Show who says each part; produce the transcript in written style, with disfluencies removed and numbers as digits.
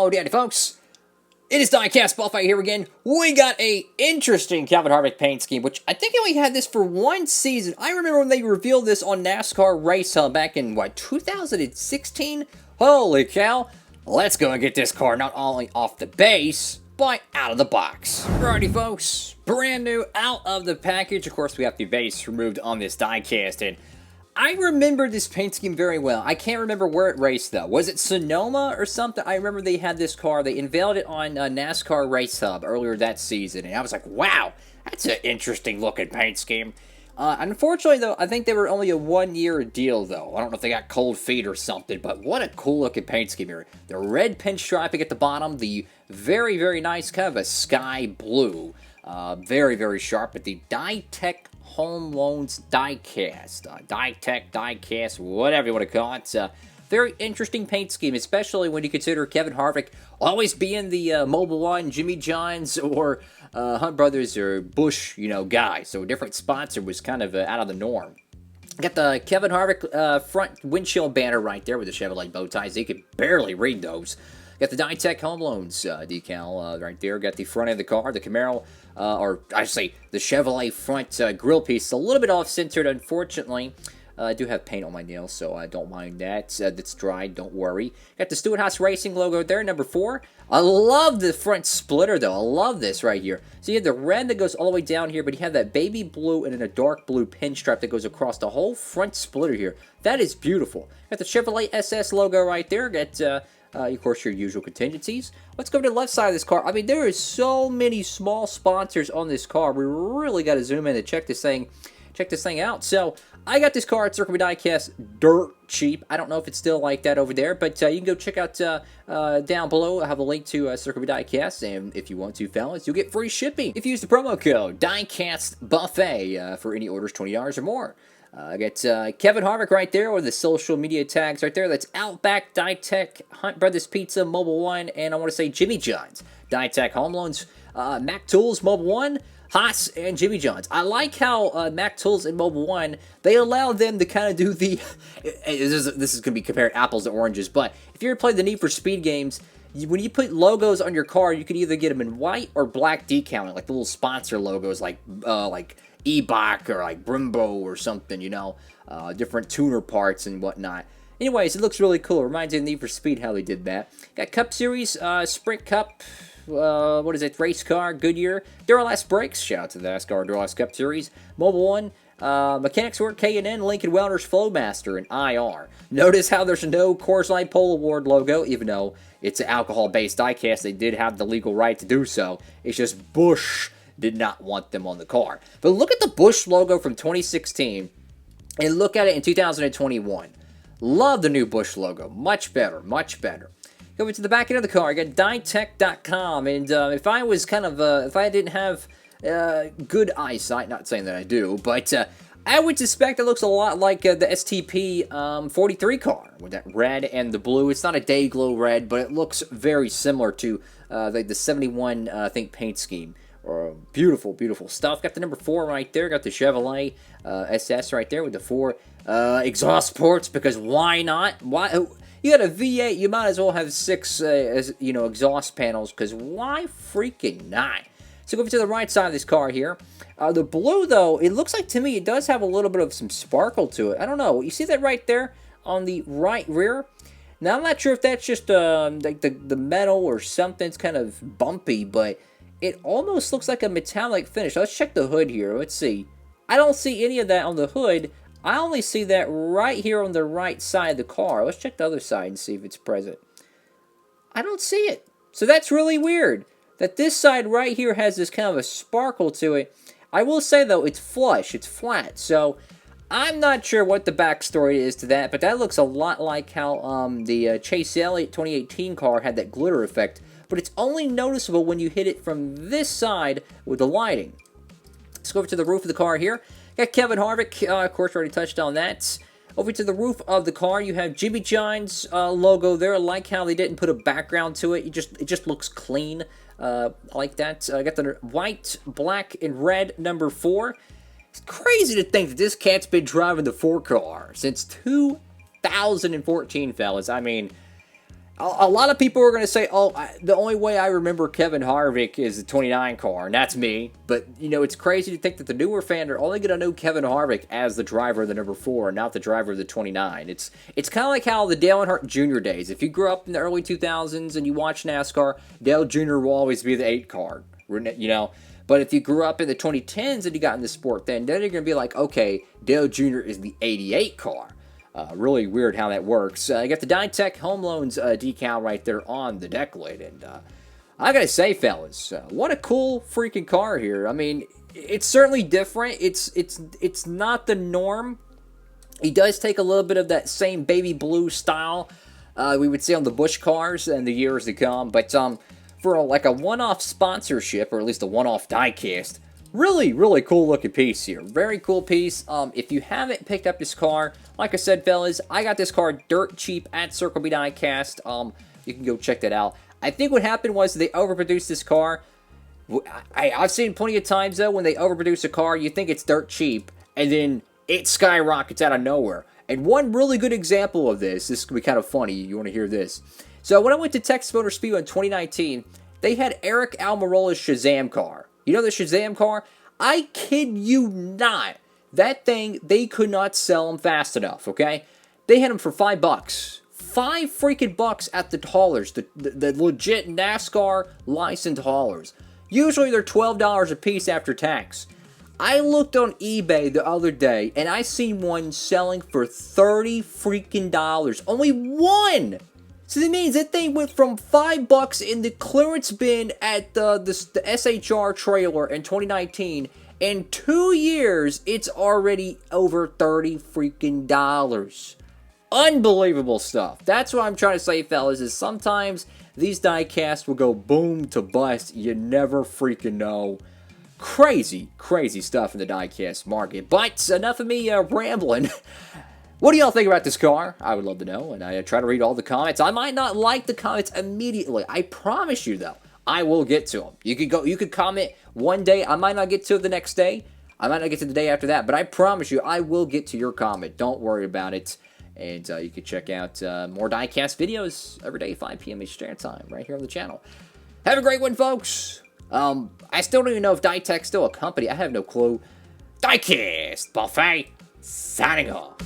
Speaker 1: Howdy, folks. It is Diecastbuffet here again. We got a interesting Kevin Harvick paint scheme, which I think I only had this for one season. I remember when they revealed this on NASCAR Race Hub back in, 2016? Holy cow. Let's go and get this car not only off the base, but out of the box. Alrighty, folks. Brand new, out of the package. Of course, we have the base removed on this diecast, and I remember this paint scheme very well. I can't remember where it raced, though. Was it Sonoma or something? I remember they had this car. They unveiled it on NASCAR Race Hub earlier that season, and I was like, wow, that's an interesting-looking paint scheme. Unfortunately, though, I think they were only a one-year deal, though. I don't know if they got cold feet or something, but what a cool-looking paint scheme here. The red pinstriping at the bottom, the very, very nice kind of a sky blue. Very, very sharp, but the Dietech Home Loans Diecast, Dietech, Diecast, whatever you want to call it. Very interesting paint scheme, especially when you consider Kevin Harvick always being the Mobile One, Jimmy John's, or Hunt Brothers, or Busch, guy. So a different sponsor was kind of out of the norm. Got the Kevin Harvick front windshield banner right there with the Chevrolet bow ties. You could barely read those. Got the Dietech Home Loans decal right there. Got the front of the car, the Camaro, or I should say the Chevrolet front grille piece. It's a little bit off-centered, unfortunately. I do have paint on my nails, so I don't mind that. That's dried, don't worry. Got the Stewart-Haas Racing logo there, number 4. I love the front splitter, though. I love this right here. So you have the red that goes all the way down here, but you have that baby blue and then a dark blue pinstripe that goes across the whole front splitter here. That is beautiful. Got the Chevrolet SS logo right there. Got, of course, your usual contingencies. Let's go to the left side of this car. I mean, there is so many small sponsors on this car. We really got to zoom in and check this thing out. So, I got this car at Circle B Diecast dirt cheap. I don't know if it's still like that over there, but you can go check out down below. I have a link to Circle B Diecast, and if you want to, fellas, you'll get free shipping if you use the promo code Diecastbuffet for any orders $20 or more. I got Kevin Harvick right there with the social media tags right there. That's Outback, Dietech, Hunt Brothers Pizza, Mobile One, and I want to say Jimmy John's. Dietech Home Loans, Mac Tools, Mobile One, Haas, and Jimmy John's. I like how Mac Tools and Mobile One, they allow them to kind of do the... this is going to be compared apples to oranges, but if you ever played the Need for Speed games, when you put logos on your car, you could either get them in white or black decaling, like the little sponsor logos, like E-Bach or like Brembo or something, different tuner parts and whatnot. Anyways, it looks really cool. It reminds me of Need for Speed how they did that. Got Cup Series, Sprint Cup, race car, Goodyear, Duralast brakes, shout out to the NASCAR Duralast Cup Series, Mobile One, Mechanics Work K&N, Lincoln Welders Flowmaster, and IR. Notice how there's no Coors Light Pole Award logo, even though it's an alcohol-based diecast. They did have the legal right to do so. It's just Busch did not want them on the car. But look at the Busch logo from 2016, and look at it in 2021. Love the new Busch logo. Much better, much better. Over to the back end of the car, I got Dietech.com, and if I was if I didn't have good eyesight, not saying that I do, but I would suspect it looks a lot like the STP 43 car, with that red and the blue. It's not a day glow red, but it looks very similar to the 71, I think, paint scheme. Beautiful, beautiful stuff. Got the number 4 right there. Got the Chevrolet SS right there with the 4 exhaust ports, because why not? Why? You got a V8, you might as well have 6, exhaust panels, because why freaking not? So go to the right side of this car here. The blue, though, it looks like to me it does have a little bit of some sparkle to it. I don't know. You see that right there on the right rear? Now, I'm not sure if that's just like the metal or something's kind of bumpy, but it almost looks like a metallic finish. Let's check the hood here. Let's see. I don't see any of that on the hood. I only see that right here on the right side of the car. Let's check the other side and see if it's present. I don't see it. So that's really weird, that this side right here has this kind of a sparkle to it. I will say, though, it's flush. It's flat. So I'm not sure what the backstory is to that, but that looks a lot like how the Chase Elliott 2018 car had that glitter effect. But it's only noticeable when you hit it from this side with the lighting. Let's go over to the roof of the car here. Got Kevin Harvick, of course, already touched on that. Over to the roof of the car, you have Jimmy John's logo there. I like how they didn't put a background to it. It just looks clean. I like that. I got the white, black, and red number 4. It's crazy to think that this cat's been driving the 4 car since 2014, fellas. I mean, a lot of people are going to say, oh, the only way I remember Kevin Harvick is the 29 car, and that's me. But, you know, it's crazy to think that the newer fan are only going to know Kevin Harvick as the driver of the number 4, and not the driver of the 29. It's kind of like how the Dale Earnhardt Jr. days. If you grew up in the early 2000s and you watch NASCAR, Dale Jr. will always be the 8 car, you know. But if you grew up in the 2010s and you got in the sport then you're going to be like, okay, Dale Jr. is the 88 car. Really weird how that works. You got the Dietech Home Loans decal right there on the deck lid. And I gotta say, fellas, what a cool freaking car here. I mean, it's certainly different. It's not the norm. He does take a little bit of that same baby blue style we would see on the Busch cars in the years to come. But for like a one-off sponsorship, or at least a one-off diecast, really, really cool looking piece here. Very cool piece. If you haven't picked up this car, like I said, fellas, I got this car dirt cheap at Circle B Diecast. You can go check that out. I think what happened was they overproduced this car. I've seen plenty of times, though, when they overproduce a car, you think it's dirt cheap, and then it skyrockets out of nowhere. And one really good example of this could be kind of funny. You want to hear this. So when I went to Texas Motor Speedway in 2019, they had Eric Almirola's Shazam car. You know the Shazam car? I kid you not. That thing, they could not sell them fast enough, okay? They had them for $5. $5 freaking bucks at the haulers, the legit NASCAR licensed haulers. Usually they're $12 a piece after tax. I looked on eBay the other day, and I seen one selling for $30 freaking dollars. Only one! So that means that thing went from $5 in the clearance bin at the SHR trailer in 2019. In 2 years, it's already over $30 freaking dollars. Unbelievable stuff. That's what I'm trying to say, fellas, is sometimes these diecasts will go boom to bust. You never freaking know. Crazy, crazy stuff in the diecast market. But enough of me rambling. What do y'all think about this car? I would love to know, and I try to read all the comments. I might not like the comments immediately. I promise you, though, I will get to them. You could comment one day. I might not get to it the next day. I might not get to the day after that, but I promise you, I will get to your comment. Don't worry about it. And you can check out more diecast videos every day, 5 p.m. Eastern Standard Time, right here on the channel. Have a great one, folks. I still don't even know if Dietech's still a company. I have no clue. Diecastbuffet, signing off.